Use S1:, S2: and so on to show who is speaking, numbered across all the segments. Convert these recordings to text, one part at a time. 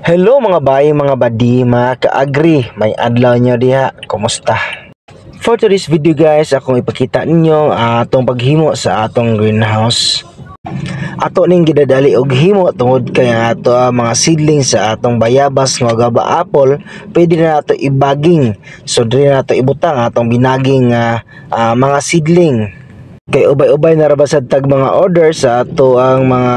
S1: Hello mga bayi, mga badima, kaagri, may adlaw nyo diha, kumusta? For today's video guys, akong ipakita ninyo atong paghimo sa atong greenhouse. Ato ning gidadali og himo tungod kay ato mga seedlings sa atong bayabas nga gaba apple, pwede na nato ibaging. So dili na nato ibutang atong binaging mga seedling. Kay ubay-ubay na rabasad tag mga order sa ato ang mga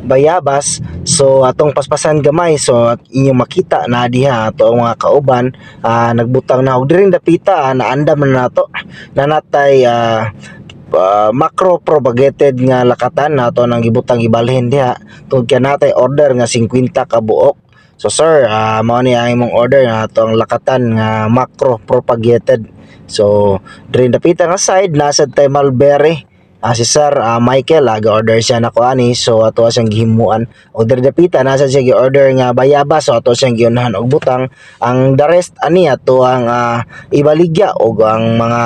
S1: bayabas, so atong paspasan gamay, so inyong makita na diha ato ang mga kauban nagbutang na og diring dapita naandam na nato na natay macro propagated nga lakatan nato nang gibutang gibalhin diha tungod kay natay order nga 50 ka buok. So sir, mao ni ang imong order nga ato ang lakatan nga macro propagated. So during dapita nga side nasa tay mulberry, si Sir Michael ga-order siya na kuani, so ato siyang gihimuan. Og diri dapita nasa siya gi-order nga bayabas, so ato siyang giunahan og butang. Ang the rest ani ato ang ibaligya og ang mga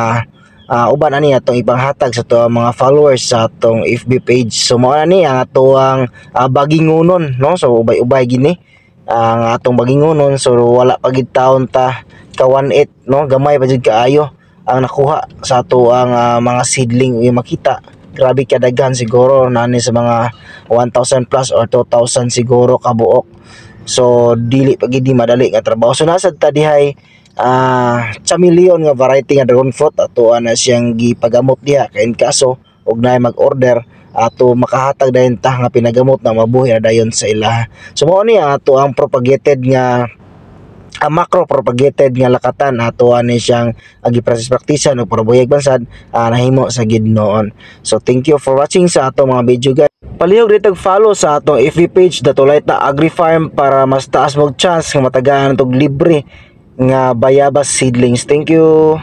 S1: uban ani atong ipanghatag sa ato mga followers sa atong FB page. So mao ni ang ato ang bagingonon, no? So ubay-ubay gini ang atong bagingonon, so wala pa gid taon ta ka 1/8, no? Gamay pa jud kaayo ang nakuha sa ato ang mga seedling yung makita. Grabe kadaghan, siguro nani sa mga 1,000 plus or 2,000 siguro kabuok. So dili pa gid madali nga trabaho. So nasa ta dihay chameleon nga variety nga dragon fruit, ato na siyang gipagamot diha kay kaso og naay mag-order ato makahatag dayon ta nga pinagamot na mabuhi na dayon sa ila. So mao ni ato ang propagated nga macro propagated nga lakatan, ato ani siyang gipractice-practicean og parabuyag bansad nahimo sa gidnoon. So thank you for watching sa ato mga video guys. Palihog dito follow sa atong FB page Datulite na Agri Farm para mas taas mog chance nga matagaan og libre nga bayabas seedlings. Thank you.